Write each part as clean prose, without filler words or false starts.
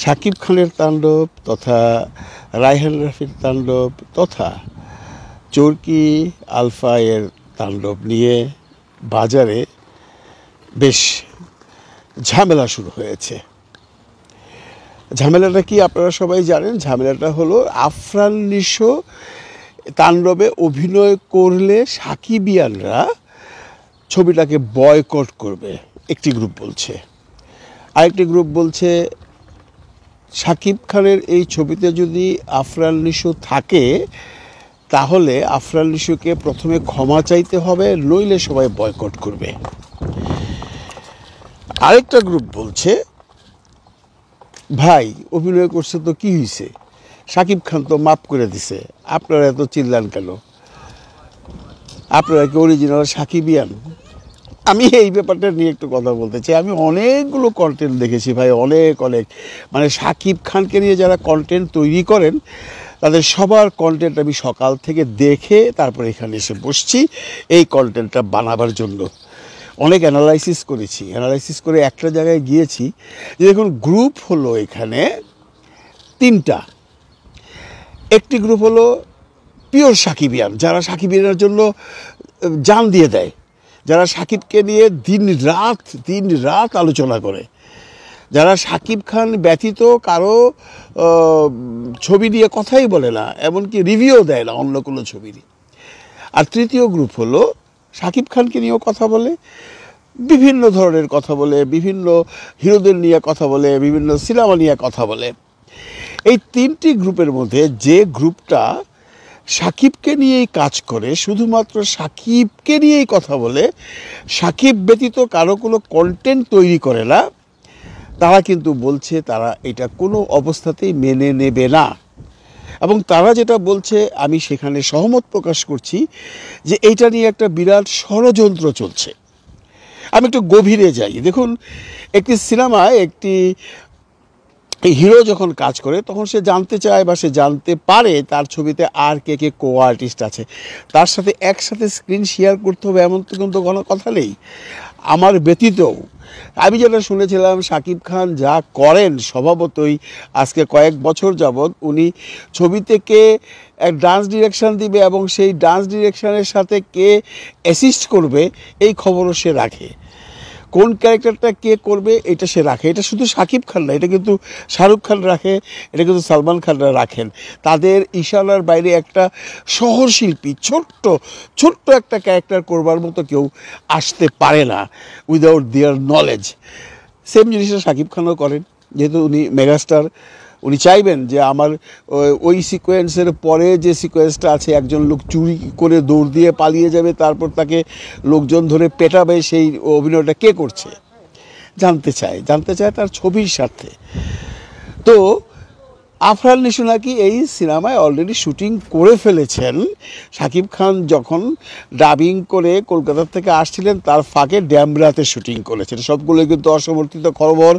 শাকিব খানের তাণ্ডব তথা রায়হান রাফির তাণ্ডব তথা চরকি আলফা এর তাণ্ডব নিয়ে বাজারে বেশ ঝামেলা শুরু হয়েছে। ঝামেলাটা কি আপনারা সবাই জানেন। ঝামেলাটা হলো আফরান নিশো তাণ্ডবে অভিনয় করলে সাকিবিয়ানরা ছবিটাকে বয়কট করবে একটি গ্রুপ বলছে, আরেকটি গ্রুপ বলছে শাকিব খানের এই ছবিতে যদি আফরান নিশো থাকে তাহলে আফরান নিশোকে প্রথমে ক্ষমা চাইতে হবে, নইলে সবাই বয়কট করবে। আরেকটা গ্রুপ বলছে ভাই অভিনয় করছে তো কি হয়েছে, শাকিব খান তো মাফ করে দিছে, আপনারা এত চিল্লান কেন, আপনারা কি অরিজিনাল সাকিবিয়ান? আমি এই ব্যাপারটা নিয়ে একটু কথা বলতে চাই। আমি অনেকগুলো কন্টেন্ট দেখেছি ভাই, অনেক মানে শাকিব খানকে নিয়ে যারা কন্টেন্ট তৈরি করেন তাদের সবার কন্টেন্ট আমি সকাল থেকে দেখে তারপর এখানে এসে বসছি এই কন্টেন্টটা বানাবার জন্য। অনেক অ্যানালাইসিস করেছি, অ্যানালাইসিস করে একটা জায়গায় গিয়েছি যে দেখুন গ্রুপ হলো এখানে তিনটা। একটি গ্রুপ হলো পিওর সাকিবিয়ান, যারা সাকিবিয়ানের জন্য জান দিয়ে দেয়, যারা সাকিবকে নিয়ে দিন রাত আলোচনা করে, যারা সাকিব খান ব্যতীত কারো ছবি নিয়ে কথাই বলে না, এমনকি রিভিউ দেয় না অন্য কোনো ছবির। আর তৃতীয় গ্রুপ হলো সাকিব খানকে নিয়েও কথা বলে, বিভিন্ন ধরনের কথা বলে, বিভিন্ন হিরোদের নিয়ে কথা বলে, বিভিন্ন সিনেমা নিয়ে কথা বলে। এই তিনটি গ্রুপের মধ্যে যে গ্রুপটা সাকিবকে নিয়েই কাজ করে, শুধুমাত্র সাকিবকে নিয়েই কথা বলে, সাকিব ব্যতীত কারো কোনো কন্টেন্ট তৈরি করে না, তারা কিন্তু বলছে তারা এটা কোনো অবস্থাতেই মেনে নেবে না। এবং তারা যেটা বলছে আমি সেখানে সহমত প্রকাশ করছি যে এইটা নিয়ে একটা বিরাট ষড়যন্ত্র চলছে। আমি একটু গভীরে যাই। দেখুন একটি সিনেমায় একটি হিরো যখন কাজ করে তখন সে জানতে চায় বা সে জানতে পারে তার ছবিতে আর কে কে কো আর্টিস্ট আছে, তার সাথে একসাথে স্ক্রিন শেয়ার করতে হবে এমন তো কিন্তু কোনো কথা নেই। আমার ব্যতীতও আমি যেটা শুনেছিলাম সাকিব খান যা করেন স্বভাবতই আজকে কয়েক বছর যাবৎ উনি ছবি থেকে এক ডান্স ডিরেকশন দিবে এবং সেই ডান্স ডিরেকশনের সাথে কে অ্যাসিস্ট করবে এই খবরও সে রাখে, কোন ক্যারেক্টারটা কে করবে এটা সে রাখে। এটা শুধু সাকিব খান না, এটা কিন্তু শাহরুখ খান রাখে, এটা কিন্তু সালমান খানরা রাখেন। তাদের ইশারার বাইরে একটা শহর শিল্পী ছোট্ট একটা ক্যারেক্টার করবার মতো কেউ আসতে পারে না উইদাউট দেয়ার নলেজ। সেম জিনিসটা সাকিব খানও করেন, যেহেতু উনি মেগাস্টার। উনি চাইবেন যে আমার ওই সিকোয়েন্সের পরে যে সিকোয়েন্সটা আছে একজন লোক চুরি করে দৌড় দিয়ে পালিয়ে যাবে, তারপর তাকে লোকজন ধরে পেটাবে, সেই অভিনয়টা কে করছে জানতে চায় তার ছবির স্বার্থে। তো আফরান নিশো নাকি এই সিনেমায় অলরেডি শুটিং করে ফেলেছেন। সাকিব খান যখন ডাবিং করে কলকাতা থেকে আসছিলেন তার ফাঁকে ড্যামরাতে শুটিং করেছেন। সবগুলোই কিন্তু অসমর্থিত খবর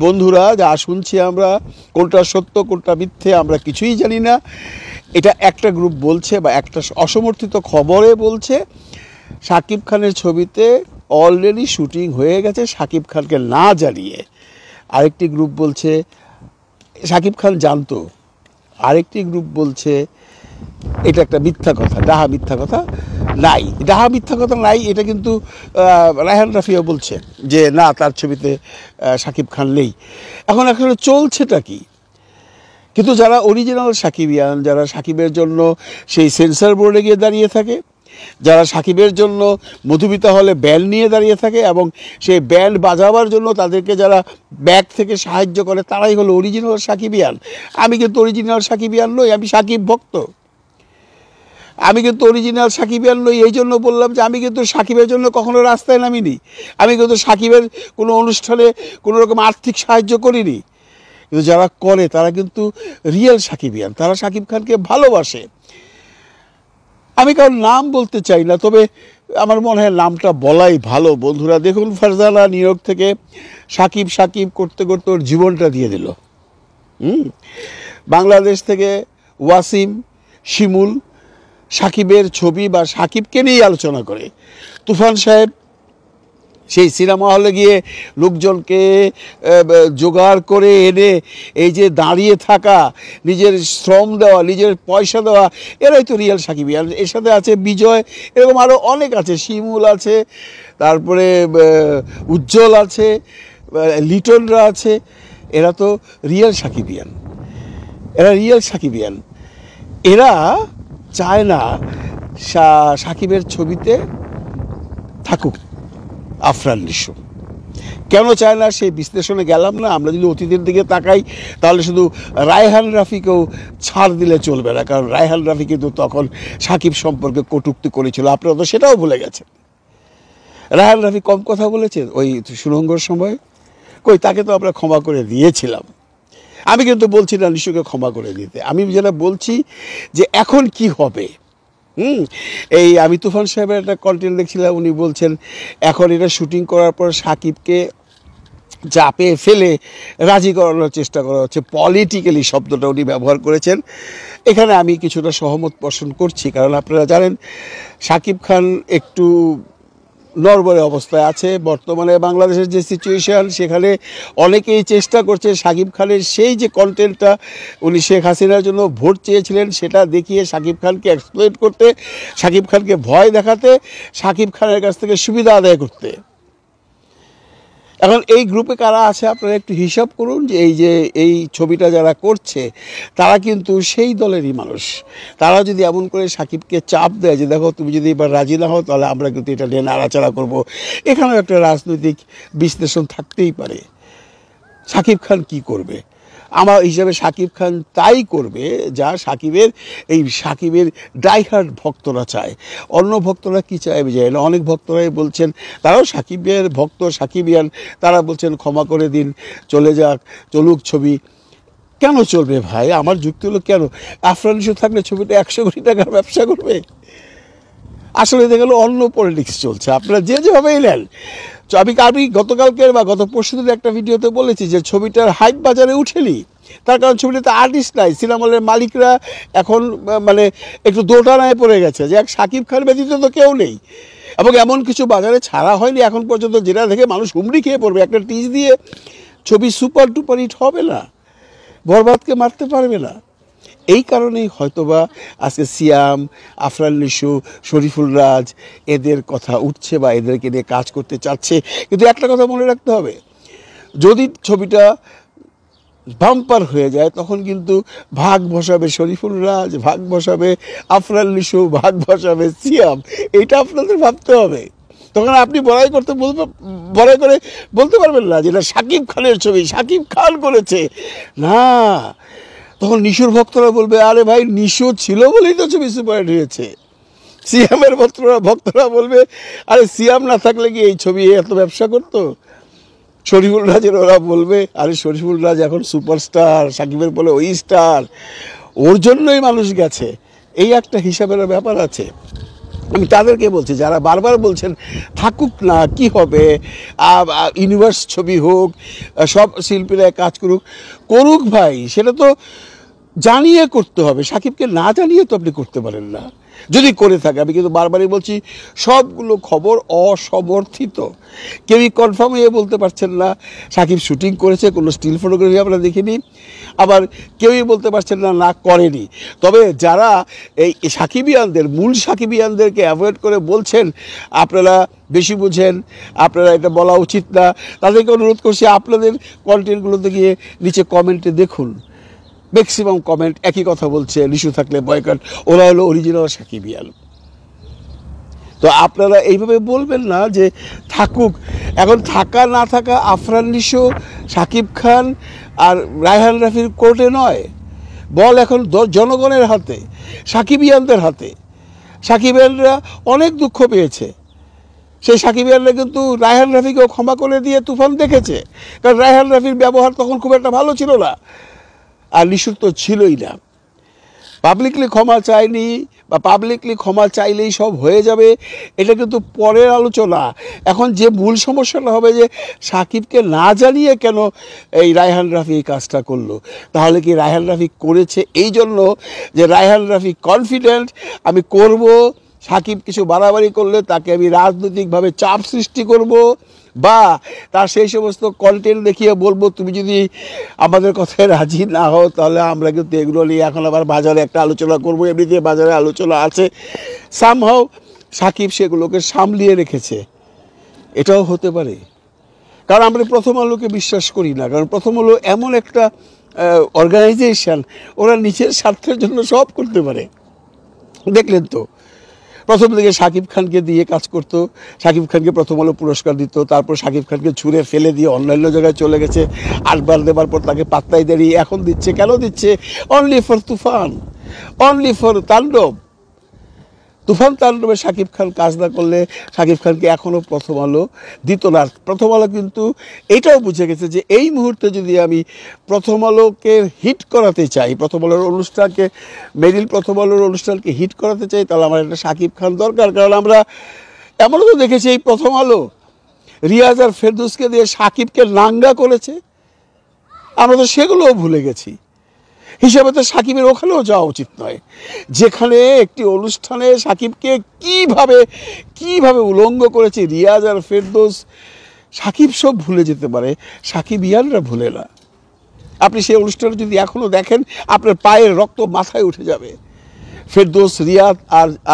বন্ধুরা, যা শুনছি আমরা কোনটা সত্য কোনটা মিথ্যে আমরা কিছুই জানি না। এটা একটা গ্রুপ বলছে বা একটা অসমর্থিত খবরে বলছে সাকিব খানের ছবিতে অলরেডি শুটিং হয়ে গেছে সাকিব খানকে না জানিয়ে। আরেকটি গ্রুপ বলছে সাকিব খান জানতো, আরেকটি গ্রুপ বলছে এটা একটা মিথ্যা কথা, ডাহা মিথ্যা কথা নাই। এটা কিন্তু রায়হান রাফিও বলছে যে না তার ছবিতে সাকিব খান নেই। এখন আসলে চলছেটা কি? কিন্তু যারা অরিজিনাল সাকিবিয়ান, যারা সাকিবের জন্য সেই সেন্সর বোর্ডে গিয়ে দাঁড়িয়ে থাকে, যারা সাকিবের জন্য মধুমিতা হলে ব্যান্ড নিয়ে দাঁড়িয়ে থাকে এবং সেই ব্যান্ড বাজাবার জন্য তাদেরকে যারা ব্যাক থেকে সাহায্য করে, তারাই হলো অরিজিনাল সাকিবিয়ান। আমি কিন্তু অরিজিনাল সাকিবিয়ান নই, আমি সাকিব ভক্ত। আমি কিন্তু অরিজিনাল সাকিবিয়ান নই, এই জন্য বললাম যে আমি কিন্তু সাকিবের জন্য কখনো রাস্তায় নামিনি, আমি কিন্তু সাকিবের কোনো অনুষ্ঠানে কোনো রকম আর্থিক সাহায্য করিনি। কিন্তু যারা করে তারা কিন্তু রিয়েল সাকিবিয়ান, তারা সাকিব খানকে ভালোবাসে। আমি কারোর নাম বলতে চাই না, তবে আমার মনে হয় নামটা বলাই ভালো বন্ধুরা। দেখুন ফারজানা নিউ ইয়র্ক থেকে সাকিব করতে করতে ওর জীবনটা দিয়ে দিল। বাংলাদেশ থেকে ওয়াসিম, শিমুল সাকিবের ছবি বা সাকিবকে নিয়েই আলোচনা করে। তুফান সাহেব সেই সিনেমা হলে গিয়ে লোকজনকে জোগাড় করে এনে এই যে দাঁড়িয়ে থাকা, নিজের শ্রম দেওয়া, নিজের পয়সা দেওয়া, এরাই তো রিয়েল সাকিবিয়ান। এর সাথে আছে বিজয়, এরকম আরও অনেক আছে, শিমুল আছে, তারপরে উজ্জ্বল আছে, লিটনরা আছে। এরা তো রিয়েল সাকিবিয়ান, এরা রিয়েল সাকিবিয়ান। এরা চায় না সাকিবের ছবিতে থাকুক আফরান নিশো। কেন চায় না সেই বিশ্লেষণে গেলাম না। আমরা যদি অতীতের দিকে তাকাই তাহলে শুধু রায়হান রাফিকেও ছাড় দিলে চলবে না, কারণ রায়হান রাফি কিন্তু তখন সাকিব সম্পর্কে কটূক্তি করেছিল, আপনারা তো সেটাও ভুলে গেছেন। রায়হান রাফি কম কথা বলেছেন ওই সুরঙ্গর সময়? কই, তাকে তো আমরা ক্ষমা করে দিয়েছিলাম। আমি কিন্তু বলছি না নিশুকে ক্ষমা করে দিতে, আমি যেটা বলছি যে এখন কি হবে। এই আমি তুফান সাহেবের একটা কন্টেন্ট দেখছিলাম, উনি বলছেন এখন এটা শুটিং করার পর সাকিবকে চাপে ফেলে রাজি করানোর চেষ্টা করা হচ্ছে, পলিটিক্যালি শব্দটা উনি ব্যবহার করেছেন। এখানে আমি কিছুটা সহমত পোষণ করছি, কারণ আপনারা জানেন সাকিব খান একটু নড়বড়ে অবস্থায় আছে বর্তমানে। বাংলাদেশের যে সিচুয়েশান, সেখানে অনেকেই চেষ্টা করছে সাকিব খানের সেই যে কন্টেন্টটা উনি শেখ হাসিনার জন্য ভোট চেয়েছিলেন সেটা দেখিয়ে সাকিব খানকে এক্সপ্লয়েট করতে, সাকিব খানকে ভয় দেখাতে, সাকিব খানের কাছ থেকে সুবিধা আদায় করতে। এখন এই গ্রুপে কারা আছে আপনারা একটু হিসাব করুন, যে এই ছবিটা যারা করছে তারা কিন্তু সেই দলেরই মানুষ। তারা যদি এমন করে সাকিবকে চাপ দেয় যে দেখো তুমি যদি এবার রাজি না হও তাহলে আমরা কিন্তু এটা নিয়ে নাড়াচাড়া করবো, এখানেও একটা রাজনৈতিক বিশ্লেষণ থাকতেই পারে। সাকিব খান কি করবে? আমার হিসাবে সাকিব খান তাই করবে যা সাকিবের ডাইহার্ড ভক্তরা চায়। অন্য ভক্তরা কি চায় যায় না। অনেক ভক্তরাই বলছেন, তারাও সাকিবের ভক্ত, সাকিবিয়ান, তারা বলছেন ক্ষমা করে দিন, চলুক ছবি। কেন চলবে ভাই? আমার যুক্তি হলো, কেন আফরান নিশো থাকলে ছবিটা 100 কোটি টাকার ব্যবসা করবে? আসলে দেখা গেলো অন্য পলিটিক্স চলছে, আপনারা যেভাবেই নেন। আমি গতকালকের বা গত পরশুদিন একটা ভিডিওতে বলেছি যে ছবিটার হাইপ বাজারে উঠেনি, তার কারণ ছবিটাতে আর্টিস্ট নাই। সিনেমা হলের মালিকরা এখন মানে একটু দোটানায় পড়ে গেছে যে এক সাকিব খান ব্যতীত তো কেউ নেই, এবং এমন কিছু বাজারে ছাড়া হয়নি এখন পর্যন্ত যেটা দেখে মানুষ হুমড়ি খেয়ে পড়বে। একটা টিজ দিয়ে ছবি সুপার টুপার হিট হবে না, বরবাদকে মারতে পারবে না। এই কারণেই হয়তোবা আজকে সিয়াম, আফরান নিশো, শরীফুল রাজ এদের কথা উঠছে বা এদেরকে নিয়ে কাজ করতে চাচ্ছে। কিন্তু একটা কথা মনে রাখতে হবে, যদি ছবিটা বাম্পার হয়ে যায় তখন কিন্তু ভাগ বসাবে শরীফুল রাজ, ভাগ বসাবে আফরান নিশো, ভাগ বসাবে সিয়াম। এইটা আপনাদের ভাবতে হবে। তখন আপনি বড়াই করে বলতে পারবেন না যেটা সাকিব খানের ছবি, সাকিব খান করেছে না। তখন নিশোর ভক্তরা বলবে আরে ভাই নিশো ছিল বলেই তো ছবি সুপারহিট হয়েছে। সিয়ামের ভক্তরা বলবে আরে সিয়াম না থাকলে কি এই ছবি এত ব্যবসা করতো। শরীফুল রাজের ওরা বলবে আরে শরীফুল রাজ এখন সুপারস্টার, সাকিবের বলে ওই স্টার, ওর জন্যই মানুষ গেছে। এই একটা হিসাবের ব্যাপার আছে। আমি তাদেরকে বলছি যারা বারবার বলছেন থাকুক না, কি হবে, ইউনিভার্স ছবি হোক, সব শিল্পীরা কাজ করুক ভাই, সেটা তো জানিয়ে করতে হবে। সাকিবকে না জানিয়ে তো আপনি করতে পারেন না। যদি করে থাকে, আমি কিন্তু বারবারই বলছি সবগুলো খবর অসমর্থিত, কেউই কনফার্ম হয়ে বলতে পারছেন না সাকিব শুটিং করেছে, কোনো স্টিল ফটোগ্রাফি আমরা দেখিনি, আবার কেউই বলতে পারছেন না করেনি। তবে যারা এই সাকিবিয়ানদের, মূল সাকিবিয়ানদেরকে অ্যাভয়েড করে বলছেন আপনারা বেশি বুঝেন, আপনারা এটা বলা উচিত না, তাদেরকে অনুরোধ করছি আপনাদের কন্টেন্টগুলোতে গিয়ে নিচে কমেন্টে দেখুন, ম্যাক্সিমাম কমেন্ট একই কথা বলছে, নিশু থাকলে বয়কট, ওরা হলো অরিজিনাল সাকিবিয়ান। তো আপনারা এইভাবে বলবেন না যে থাকুক। এখন থাকা না থাকা আফরান নিশো, সাকিব খান আর রায়হান রাফির কোর্টে নয়, বল এখন জনগণের হাতে, সাকিবিয়ানদের হাতে। সাকিবিয়ানরা অনেক দুঃখ পেয়েছে, সেই সাকিবিয়ানরা কিন্তু রায়হান রাফিকেও ক্ষমা করে দিয়ে তুফান দেখেছে, কারণ রায়হান রাফির ব্যবহার তখন খুব একটা ভালো ছিল না, আর নিশুর তো ছিলই না। পাবলিকলি ক্ষমা চায়নি বা পাবলিকলি ক্ষমা চাইলেই সব হয়ে যাবে, এটা কিন্তু পরের আলোচনা। এখন যে মূল সমস্যাটা হবে যে সাকিবকে না জানিয়ে কেন এই রায়হান রাফি এই কাজটা করলো। তাহলে কি রায়হান রাফি করেছে এই জন্য যে রায়হান রাফি কনফিডেন্ট আমি করব, সাকিব কিছু বাড়াবাড়ি করলে তাকে আমি রাজনৈতিকভাবে চাপ সৃষ্টি করব, বা তার সেই সমস্ত কন্টেন্ট দেখিয়ে বলবো তুমি যদি আমাদের কথায় রাজি না হও তাহলে আমরা কিন্তু এগুলো নিয়ে এখন আবার বাজারে একটা আলোচনা করবো, এমনিতে বাজারে আলোচনা আছে। সামহাও সাকিব সেগুলোকে সামলিয়ে রেখেছে, এটাও হতে পারে। কারণ আমরা প্রথম আলোকে বিশ্বাস করি না, কারণ প্রথম আলো এমন একটা অর্গানাইজেশন, ওরা নিজের স্বার্থের জন্য সব করতে পারে। দেখলেন তো প্রথম দিকে শাকিব খানকে দিয়ে কাজ করতো, শাকিব খানকে প্রথম আলো পুরস্কার দিত, তারপর শাকিব খানকে ছুঁড়ে ফেলে দিয়ে অন্যান্য জায়গায় চলে গেছে, 8 বার দেবার পর তাকে পাত্তাই দেয়নি। এখন দিচ্ছে, কেন দিচ্ছে? Only for Toofan, only for তাণ্ডব। তুফান তাণ্ডবে শাকিব খান কাজ না করলে শাকিব খানকে এখনও প্রথম আলো দিত না। প্রথম আলো কিন্তু এটাও বুঝে গেছে যে এই মুহূর্তে যদি আমি প্রথম আলোকে হিট করাতে চাই, প্রথম আলোর অনুষ্ঠানকে, মেরিল প্রথম আলোর অনুষ্ঠানকে হিট করাতে চাই, তাহলে আমার একটা শাকিব খান দরকার। কারণ আমরা এমনও তো দেখেছি এই প্রথম আলো রিয়াজ আর ফেরদৌসকে দিয়ে শাকিবকে নাঙ্গা করেছে, আমরা তো সেগুলোও ভুলে গেছি। হিসাবে তো সাকিবের ওখানেও যাওয়া উচিত নয়, যেখানে একটি অনুষ্ঠানে সাকিবকে কিভাবে উলঙ্গ করেছে রিয়াজ আর ফেরদৌস। সাকিব সব ভুলে যেতে পারে, সাকিব ইয়ানরা ভুলে না। আপনি সেই অনুষ্ঠানে যদি এখনও দেখেন আপনার পায়ের রক্ত মাথায় উঠে যাবে। ফেরদৌস, রিয়াজ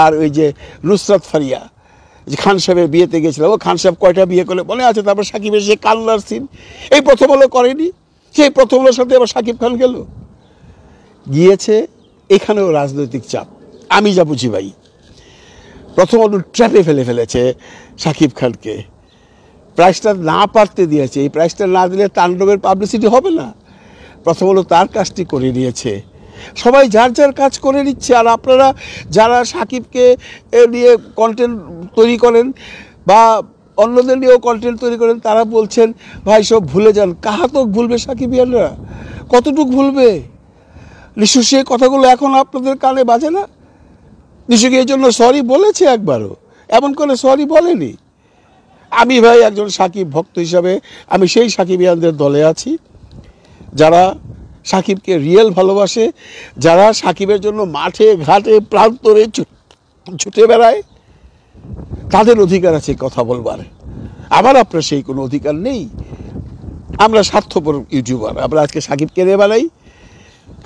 আর ওই যে নুসরাত ফারিয়া, যে খান সাহেবের বিয়েতে গেছিলাম, ও খান সাহেব কয়টা বিয়ে করলে মনে আছে? তারপর সাকিবের সে কান্নার সিন, এই প্রথম আলো করেনি, সেই প্রথম আলোর সাথে আবার সাকিব খান গিয়েছে। এখানেও রাজনৈতিক চাপ, আমি যা বুঝি ভাই। প্রথম আলো ট্র্যাপে ফেলেছে সাকিব খানকে, প্রাইসটা না পারতে দিয়েছে। এই প্রাইসটা না দিলে তাণ্ডবের পাবলিসিটি হবে না। প্রথম আলো তার কাজটি করে নিয়েছে, সবাই যার যার কাজ করে নিচ্ছে। আর আপনারা যারা সাকিবকে নিয়ে কন্টেন্ট তৈরি করেন বা অন্যদের নিয়েও কন্টেন্ট তৈরি করেন, তারা বলছেন ভাই সব ভুলে যান। কাহাতক ভুলবে সাকিবিয়ানরা? কতটুকু ভুলবে? নিশ্চয় সেই কথাগুলো এখন আপনাদের কানে বাজে না? নিশ্চয়ই এই জন্য সরি বলেছে একবারও, এমন করে সরি বলেনি। আমি ভাই একজন সাকিব ভক্ত হিসাবে আমি সেই সাকিবিয়ানদের দলে আছি, যারা সাকিবকে রিয়েল ভালোবাসে, যারা সাকিবের জন্য মাঠে ঘাটে প্রান্তরে ছুটে বেড়ায়। তাদের অধিকার আছে কথা বলবার, আবার আপনার সেই কোনো অধিকার নেই। আমরা স্বার্থপর ইউটিউবার, আমরা আজকে সাকিবকে নিয়ে বেড়াই,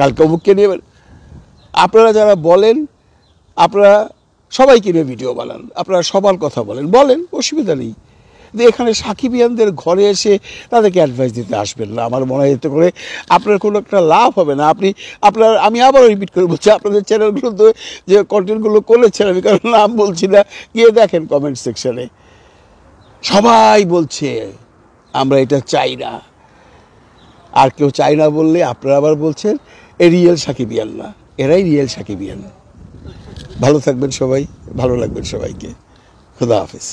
কালকে অমুককে নিয়ে। আপনারা যারা বলেন, আপনারা সবাইকে নিয়ে ভিডিও বানান, আপনারা সবার কথা বলেন, অসুবিধা নেই। কিন্তু এখানে সাকিবিয়ানদের ঘরে এসে তাদেরকে অ্যাডভাইস দিতে আসবেন না। আমার মনে হয় এতে করে আপনার কোনো একটা লাভ হবে না। আমি আবারও রিপিট করে বলছি, আপনাদের চ্যানেলগুলোতে যে কন্টেন্টগুলো করেছেন, আমি কারণ নাম বলছি না, গিয়ে দেখেন কমেন্ট সেকশনে সবাই বলছে আমরা এটা চাই না। আর কেউ চাই না বললে আপনারা আবার বলছেন এ রিয়েল সাকিবিয়ান না, এরাই রিয়েল সাকিবিয়ান। ভালো থাকবেন সবাই, ভালো লাগবেন সবাইকে। খুদা হাফেজ।